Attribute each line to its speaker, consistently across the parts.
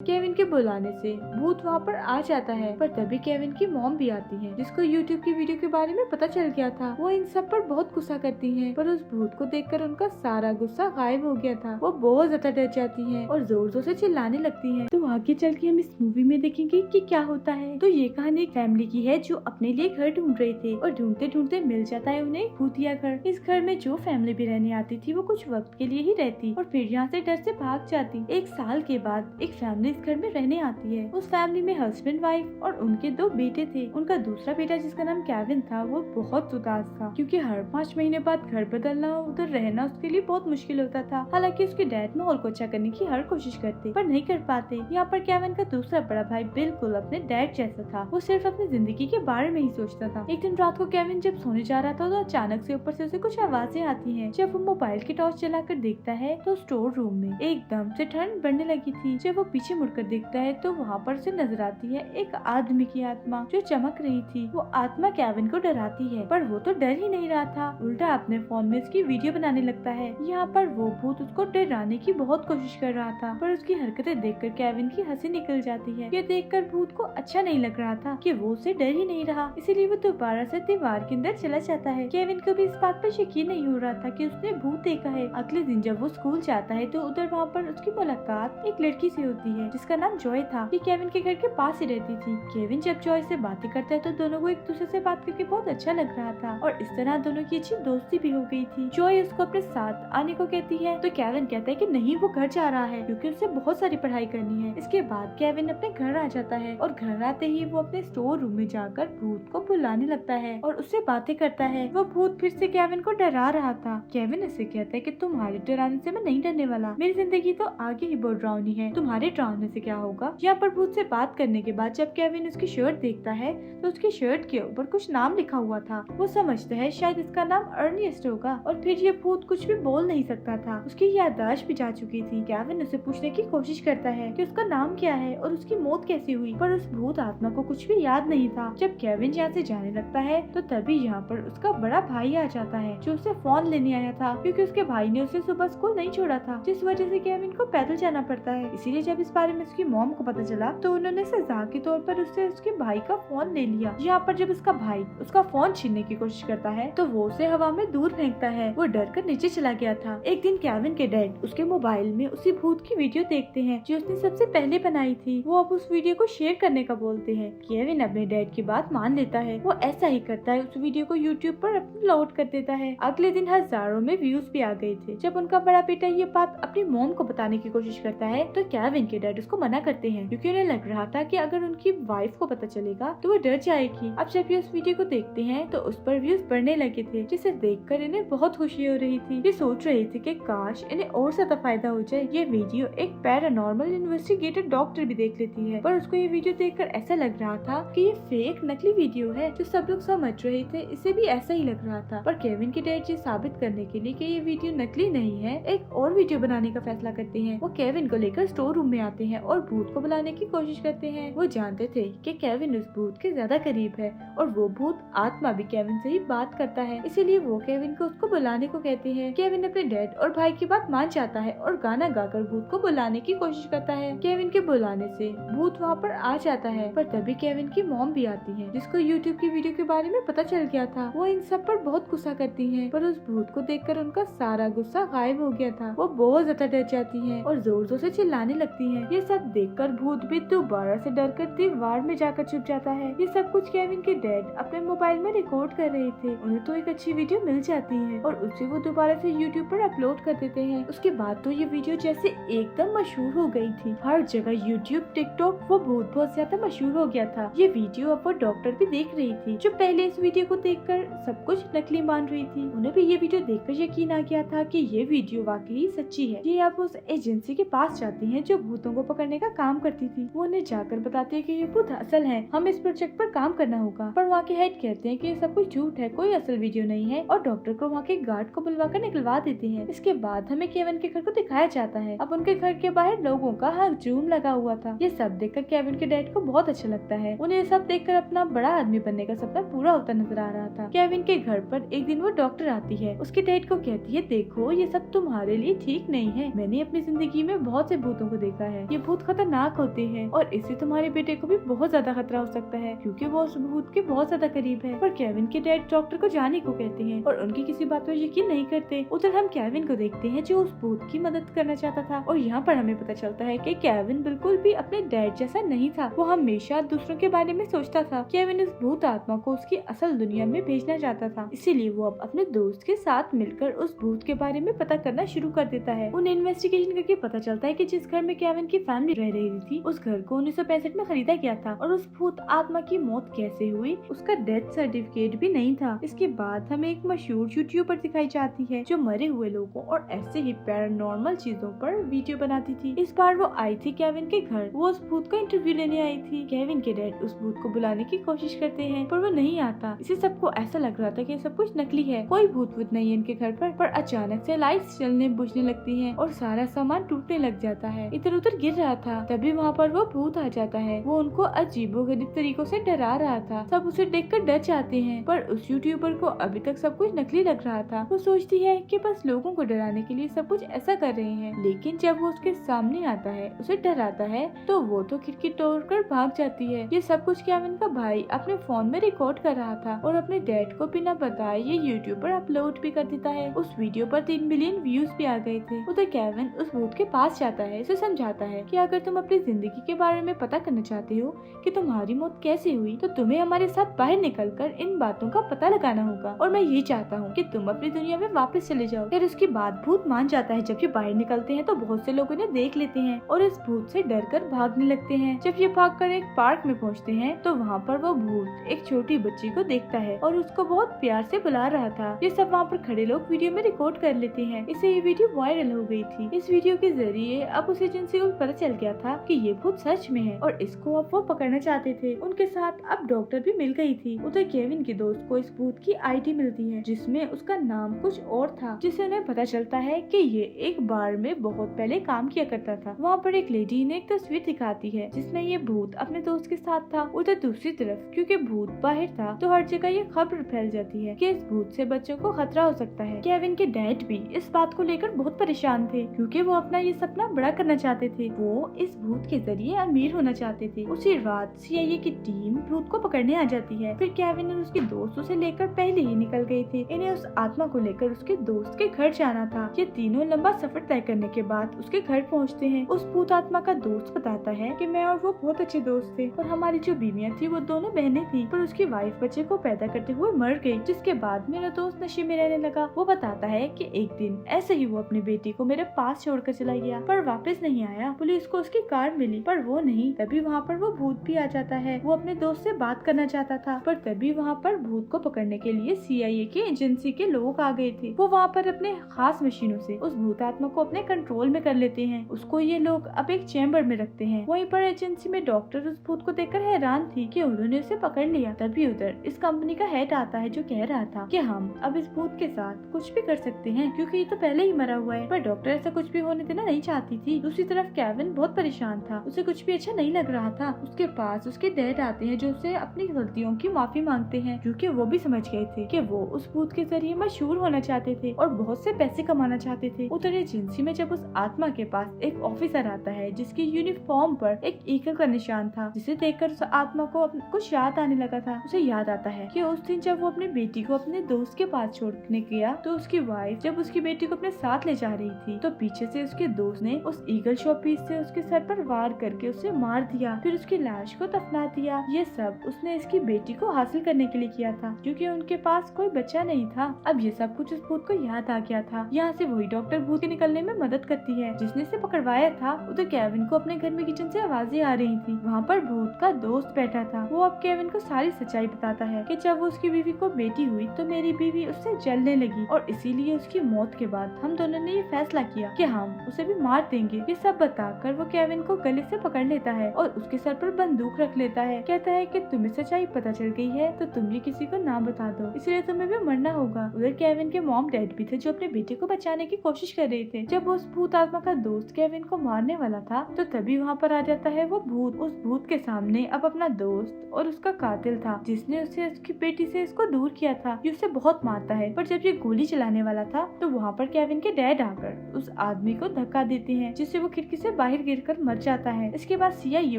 Speaker 1: Kevin के बुलाने से भूत वहाँ पर आ जाता है, पर तभी केविन की मॉम भी आती है, जिसको यूट्यूब की वीडियो के बारे में पता चल गया था। वो इन सब पर बहुत गुस्सा करती हैं, पर उस भूत को देखकर उनका सारा गुस्सा गायब हो गया था। वो बहुत ज्यादा डर जाती हैं और जोर जोर से चिल्लाने लगती हैं। तो आगे चल के हम इस मूवी में देखेंगे कि क्या होता है। तो ये कहानी एक फैमिली की है जो अपने लिए घर ढूंढ रहे थे और ढूंढते ढूंढते मिल जाता है उन्हें एक भूतिया घर। इस घर में जो फैमिली भी रहने आती थी वो कुछ वक्त के लिए ही रहती और फिर यहाँ से डर से भाग जाती। 1 साल के बाद एक फैमिली इस घर में रहने आती है। उस फैमिली में हस्बैंड वाइफ और उनके 2 बेटे थे। उनका दूसरा बेटा जिसका नाम केविन था वो बहुत उदास था, क्योंकि हर 5 महीने बाद घर बदलना, उधर रहना उसके लिए बहुत मुश्किल होता था। हालांकि उसके डैड माहौल को अच्छा करने की हर कोशिश करते पर नहीं कर पाते। यहाँ पर केविन का दूसरा बड़ा भाई बिल्कुल अपने डैड जैसा था। वो सिर्फ अपनी जिंदगी के बारे में ही सोचता था। एक दिन रात को केविन जब सोने जा रहा था तो अचानक से ऊपर से उसे कुछ आवाजें आती हैं। जब वो मोबाइल की टॉर्च जलाकर देखता है तो स्टोर रूम में एकदम से ठंड बढ़ने लगी थी। जब वो पीछे मुड़कर देखता है तो वहाँ पर से नजर आती है एक आदमी की आत्मा जो चमक रही थी। वो आत्मा केविन को डराती है, पर वो तो डर ही नहीं रहा था, उल्टा अपने फोन में इसकी वीडियो बनाने लगता है। यहाँ पर वो भूत उसको डराने की बहुत कोशिश कर रहा था, पर उसकी हरकतें देखकर केविन की हंसी निकल जाती है। ये देखकर भूत को अच्छा नहीं लग रहा था कि वो उसे डर ही नहीं रहा, इसीलिए वो दोबारा से दीवार के अंदर चला जाता है। केविन को भी इस बात पर यकीन नहीं हो रहा था कि उसने भूत देखा है। अगले दिन जब वो स्कूल जाता है तो उधर वहाँ पर उसकी मुलाकात एक लड़की से होती है जिसका नाम जॉय था। ये केविन के घर के पास ही रहती थी। केविन जब जॉय से बातें करता है तो दोनों को एक दूसरे से बात करके बहुत अच्छा लग रहा था और इस तरह दोनों की अच्छी दोस्ती भी हो गई थी। जॉय उसको अपने साथ आने को कहती है तो केविन कहता है कि नहीं, वो घर जा रहा है क्योंकि उसे बहुत सारी पढ़ाई करनी है। इसके बाद केविन अपने घर आ जाता है और घर आते ही वो अपने स्टोर रूम में जाकर भूत को बुलाने लगता है और उससे बातें करता है। वो भूत फिर से केविन को डरा रहा था। केविन उसे कहता है कि तुम्हारे डराने से मैं नहीं डरने वाला, मेरी जिंदगी तो आगे ही बहुत डरावनी है, तुम्हारे डराने से क्या होगा। यहाँ पर भूत से बात करने के बाद जब केविन उसकी शर्ट देखता है तो उसकी शर्ट के ऊपर कुछ नाम लिखा हुआ था। वो समझता है शायद इसका नाम अर्निस्ट होगा और फिर ये भूत कुछ भी बोल नहीं सकता था। उसकी याददाश्त भी जा चुकी थी। केविन उसे पूछने की कोशिश करता है कि उसका नाम क्या है और उसकी मौत कैसे हुई, पर उस भूत आत्मा को कुछ भी याद नहीं था। जब केविन यहाँ से जाने लगता है तो तभी यहाँ पर उसका बड़ा भाई आ जाता है जो उसे फोन लेने आया था, क्योंकि उसके भाई ने उसे सुबह स्कूल नहीं छोड़ा था, जिस वजह से केविन को पैदल जाना पड़ता है। इसीलिए जब इस बारे में उसकी मॉम को पता चला तो उन्होंने सजा के तौर पर उससे उसके भाई का फोन ले लिया। यहाँ पर जब उसका भाई उसका फोन छीनने की कोशिश करता है तो वो उसे हवा में दूर फेंकता है। वो डर कर नीचे चला गया था। एक दिन केविन के डैड उसके मोबाइल में उसी भूत की वीडियो देखते हैं जो उसने सबसे पहले बनाई थी। वो अब उस वीडियो को शेयर करने का बोलते हैं। केविन अपने डैड की बात मान लेता है। वो ऐसा ही करता है, उस वीडियो को यूट्यूब पर अपलोड कर देता है। अगले दिन हजारों में व्यूज भी आ गए थे। जब उनका बड़ा बेटा ये बात अपनी मॉम को बताने की कोशिश करता है तो केविन के डैड उसको मना करते हैं, क्योंकि उन्हें लग रहा था कि अगर उनकी वाइफ को पता चलेगा तो वो डर जाएगी। अब जब ये उस वीडियो को देखते हैं तो उस पर व्यूज बढ़ने लगे थे, जिसे देखकर इन्हें बहुत खुशी हो रही थी। ये सोच रही थी कि काश इन्हें और ज्यादा फायदा हो जाए। ये वीडियो एक पैरानॉर्मल इन्वेस्टिगेटर डॉक्टर भी देख लेती है, पर उसको ये वीडियो देखकर ऐसा लग रहा था कि ये फेक नकली वीडियो है। जो सब लोग समझ रहे थे इसे भी ऐसा ही लग रहा था, पर केविन के डैड ये साबित करने के लिए कि ये वीडियो नकली नहीं है, एक और वीडियो बनाने का फैसला करते हैं। वो केविन को लेकर स्टोर रूम में आते हैं और भूत को बुलाने की कोशिश करते हैं। वो जानते थे कि केविन उस भूत के ज्यादा करीब है और वो भूत आत्मा भी केविन से ही बात करता है, इसीलिए वो केविन को उसको बुलाने को कहते हैं। केविन अपने डैड और भाई की बात मान जाता है और गाना गाकर भूत को बुलाने की कोशिश करता है। केविन के बुलाने से भूत वहाँ पर आ जाता है, पर तभी केविन की मॉम भी आती है, जिसको यूट्यूब की वीडियो के बारे में पता चल गया था। वो इन सब पर बहुत गुस्सा करती है, पर उस भूत को देखकर उनका सारा गुस्सा गायब हो गया था। वो बहुत ज्यादा डर जाती है और जोर जोर से चिल्लाने लगती है। ये सब देखकर भूत भी दोबारा से डर कर दीवार में जाकर छुप जाता है। ये सब कुछ केविन के डैड अपने मोबाइल में रिकॉर्ड कर रहे थे। उन्हें तो एक अच्छी वीडियो मिल जाती है और उसे वो दोबारा से यूट्यूब पर अपलोड कर देते हैं। उसके बाद तो ये वीडियो जैसे एकदम मशहूर हो गई थी। हर जगह यूट्यूब, टिकटॉक, वो बहुत ज्यादा मशहूर हो गया था। ये वीडियो अब वो डॉक्टर भी देख रही थी, जो पहले इस वीडियो को देखकर सब कुछ नकली मान रही थी। उन्हें भी ये वीडियो देखकर यकीन आ गया था कि ये वीडियो वाकई सच्ची है। ये अब उस एजेंसी के पास जाती है जो भूतों को पकड़ने का काम करती थी। वो उन्हें जाकर बताती है कि ये भूत असल है, हमें इस प्रोजेक्ट पर काम करना होगा। पर वहाँ के हेड कहते हैं कि ये सब कुछ झूठ है, कोई असल वीडियो नहीं है, और डॉक्टर को वहाँ के गार्ड को बुलवा कर निकलवा देते हैं। इसके बाद हमें केविन के घर को दिखाया जाता है। अब उनके घर के बाहर लोगों का हजूम लगा हुआ था। ये सब देखकर केविन के डैड को बहुत अच्छा लगता है। उन्हें सब देखकर अपना बड़ा आदमी बनने का सपना पूरा होता नजर आ रहा था। केविन के घर पर एक दिन वो डॉक्टर आती है। उसके डैड को कहती है, देखो ये सब तुम्हारे लिए ठीक नहीं है, मैंने अपनी जिंदगी में बहुत से भूतों को देखा है, ये भूत खतरनाक होते हैं और इससे तुम्हारे बेटे को भी बहुत ज्यादा खतरा हो सकता है क्योंकि वो उस भूत के बहुत ज्यादा करीब है। पर केविन के डैड डॉक्टर को जाने को कहते हैं और उनकी किसी बात पर यकीन नहीं करते। उधर हम केविन को देखते हैं जो उस भूत की मदद करना चाहता था और यहाँ पर हमें पता चलता है कि केविन बिल्कुल भी अपने डैड जैसा नहीं था। वो हमेशा दूसरों के बारे में सोचता था। केविन इस भूत आत्मा को उसकी असल दुनिया में भेजना चाहता था, इसीलिए वो अब अपने दोस्त के साथ मिलकर उस भूत के बारे में पता करना शुरू कर देता है। उन्हें इन्वेस्टिगेशन करके पता चलता है कि जिस घर में केविन की फैमिली रह रही थी उस घर को 1965 में खरीदा गया था और उस भूत आत्मा की मौत कैसे हुई उसका डेथ सर्टिफिकेट भी नहीं था। इसके बाद हमें एक मशहूर यूट्यूबर दिखाई जाती है जो मरे हुए लोगों और ऐसे ही पैरानॉर्मल चीजों पर वीडियो बनाती थी। इस बार वो आई थी केविन के घर। वो उस भूत का इंटरव्यू लेने आई थी। केविन के डैड उस भूत को बुलाने की कोशिश करते हैं पर वो नहीं आता। इसे सबको ऐसा लग रहा था कि सब कुछ नकली है, कोई भूत वूत नहीं है इनके घर पर अचानक से लाइट्स जलने बुझने लगती हैं और सारा सामान टूटने लग जाता है, इधर उधर गिर रहा था। तभी वहाँ पर वो भूत आ जाता है। वो उनको अजीबोगरीब तरीकों से डरा रहा था। सब उसे देखकर डर जाते हैं पर उस यूट्यूबर को अभी तक सब कुछ नकली लग रहा था। वो सोचती है कि बस लोगों को डराने के लिए सब कुछ ऐसा कर रहे हैं, लेकिन जब वो उसके सामने आता है उसे डराता है तो वो तो खिड़की तोड़कर भाग जाती है। ये सब कुछ केविन का भाई अपने फोन में रिकॉर्ड कर रहा था और अपने डैड को बिना बताए ये यूट्यूब पर अपलोड भी कर देता है। उस वीडियो पर 3 मिलियन व्यूज भी आ गए थे। उधर केविन उस भूत के पास जाता है, उसे समझाता है कि अगर तुम अपनी जिंदगी के बारे में पता करना चाहते हो कि तुम्हारी मौत कैसे हुई तो तुम्हें हमारे साथ बाहर निकलकर इन बातों का पता लगाना होगा और मैं ये चाहता हूँ कि तुम अपनी दुनिया में वापस चले जाओ। फिर उसके बाद भूत मान जाता है। जब ये बाहर निकलते हैं तो बहुत से लोग इन्हें देख लेते हैं और इस भूत से डरकर भागने लगते हैं। जब ये भागकर एक पार्क में पहुँचते हैं तो वहाँ पर वो भूत एक छोटी बच्ची को देखता है और उसको बहुत प्यार से बुला रहा था। ये सब वहाँ पर खड़े लोग वीडियो में रिकॉर्ड कर लेते हैं। इससे ये वीडियो वायरल हो गई थी। इस वीडियो के जरिए अब उस एजेंसी को पता चल गया था कि ये भूत सच में है और इसको अब वो पकड़ना चाहते थे। उनके साथ अब डॉक्टर भी मिल गई थी। उधर केविन के दोस्त को इस भूत की आईडी मिलती है जिसमें उसका नाम कुछ और था, जिससे उन्हें पता चलता है कि ये एक बार में बहुत पहले काम किया करता था। वहाँ पर एक लेडी ने एक तस्वीर दिखाती है जिसमें ये भूत अपने दोस्त के साथ था। उधर दूसरी तरफ क्योंकि भूत बाहर था तो हर जगह ये खबर फैल जाती है कि इस भूत से बच्चों को खतरा हो सकता है। केविन के डैड भी इस बात को लेकर बहुत परेशान थे क्योंकि वो अपना ये सपना बड़ा करना चाहते थे। वो इस भूत के जरिए अमीर होना चाहते थे। उसी रात सीआईए की टीम भूत को पकड़ने आ जाती है। फिर केविन और उसके दोस्त उसे लेकर पहले ही निकल गए थे। इन्हें उस आत्मा को लेकर उसके दोस्त के घर जाना था। ये तीनों लंबा सफर तय करने के बाद उसके घर पहुँचते हैं। उस भूत आत्मा का दोस्त बताता है कि मैं और वो बहुत अच्छे दोस्त थे और हमारी जो बीवियां थी वो दोनों बहनें थी, पर उसकी वाइफ बच्चे को पैदा करते हुए मर गई, जिसके बाद मेरा दोस्त नशे में रहने लगा। वो बताता है कि एक दिन ऐसे ही वो अपनी बेटी को मेरे पास छोड़कर चला गया पर वापस नहीं आया। पुलिस को उसकी कार मिली पर वो नहीं। तभी वहाँ पर वो भूत भी आ जाता है। वो अपने दोस्त से बात करना चाहता था पर तभी वहाँ पर भूत को पकड़ने के लिए सीआईए की एजेंसी के लोग आ गए थे। वो वहाँ पर अपने खास मशीनों से उस भूत आत्मा को अपने कंट्रोल में कर लेते हैं। उसको ये लोग अब एक चैम्बर में रखते हैं। वहीं पर एजेंसी में डॉक्टर उस भूत को देखकर हैरान थी कि उन्होंने उसे पकड़ लिया। तभी उधर इस कंपनी का हेड आता है जो कह रहा था कि हम अब इस भूत के साथ कुछ भी कर सकते हैं क्योंकि ये तो पहले ही मरा हुआ है। पर डॉक्टर ऐसा कुछ भी होने देना नहीं चाहती थी। दूसरी तरफ केविन बहुत परेशान था। उसे कुछ भी अच्छा नहीं लग रहा था। उसके पास उसके डैड आते हैं जो उसे अपनी गलतियों की माफी मांगते हैं क्योंकि वो भी समझ गए थे कि वो उस भूत के जरिए मशहूर होना चाहते थे और बहुत से पैसे कमाना चाहते थे। उधर एजेंसी में जब उस आत्मा के पास एक ऑफिसर आता है जिसकी यूनिफॉर्म पर एक ईगल का निशान था, जिसे देखकर उस आत्मा को कुछ याद आने लगा था। उसे याद आता है कि उस दिन जब वो अपनी बेटी को अपने दोस्त के पास छोड़ने गया तो उसकी वाइफ जब उसकी बेटी को अपने साथ ले जा रही थी तो पीछे से उसके दोस्त ने उस ईगल शॉ पीस से उसके सर पर वार करके उसे मार दिया, फिर उसकी लाश को दफना दिया। ये सब उसने इसकी बेटी को हासिल करने के लिए किया था क्योंकि उनके पास कोई बच्चा नहीं था। अब ये सब कुछ उस भूत को याद आ गया था। यहाँ से वही डॉक्टर भूत के निकलने में मदद करती है जिसने इसे पकड़वाया था। उधर केविन को अपने घर में किचन से आवाजें आ रही थी। वहाँ पर भूत का दोस्त बैठा था। वो अब केविन को सारी सच्चाई बताता है कि जब वो उसकी बीवी को बेटी हुई तो मेरी बीवी उससे जलने लगी और इसीलिए उसकी मौत के बाद हम दोनों ने ये फैसला किया कि हम उसे भी मार देंगे। ये सब बताकर वो केविन को गले से पकड़ लेता है और उसके सर पर बंदूक रख लेता है। कहता है कि तुम्हें सच्चाई पता चल गई है तो तुम ये किसी को ना बता दो, इसलिए तुम्हें भी मरना होगा। उधर केविन के मॉम डैड भी थे जो अपने बेटे को बचाने की कोशिश कर रहे थे। जब उस भूत आत्मा का दोस्त केविन को मारने वाला था तो तभी वहाँ पर आ जाता है वो भूत। उस भूत के सामने अब अपना दोस्त और उसका कातिल था जिसने उसे उसकी बेटी से इसको दूर किया था। ये उसे बहुत मारता है पर जब ये गोली चलाने वाला था तो वहाँ पर केविन के डैड आकर उस आदमी को धक्का देते हैं जिससे वो खिड़की से बाहर गिरकर मर जाता है। इसके बाद सिया ये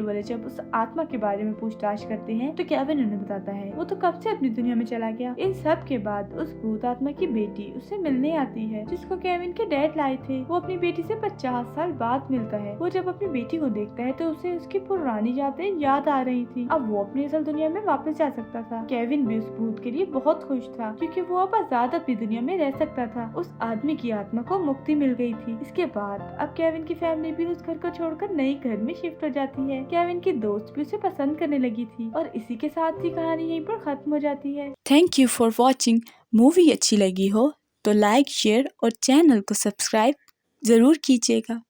Speaker 1: वाले जब उस आत्मा के बारे में पूछताछ करते हैं तो केविन उन्हें बताता है वो तो कब से अपनी दुनिया में चला गया। इन सब के बाद उस भूत आत्मा की बेटी उससे मिलने आती है जिसको केविन के डैड लाए थे। वो अपनी बेटी से 50 साल बाद मिलता है। वो जब अपनी बेटी को देखता है तो उसे उसकी पुरानी यादें याद आ रही थी। अब वो अपनी असल दुनिया में वापस जा सकता था। केविन भी उस भूत के लिए बहुत खुश था क्योंकि वो अब आजाद अपनी दुनिया में रह सकता था। उस आदमी की आत्मा को मुक्ति मिल गई थी। इसके बाद अब केविन की फैमिली भी उस घर को छोड़कर नई घर में शिफ्ट हो जाती है। केविन की दोस्त भी उसे पसंद करने लगी थी और इसी के साथ ही कहानी यहीं पर खत्म हो जाती है।
Speaker 2: Thank you for watching. Movie अच्छी लगी हो तो लाइक, शेयर और चैनल को सब्सक्राइब जरूर कीजिएगा।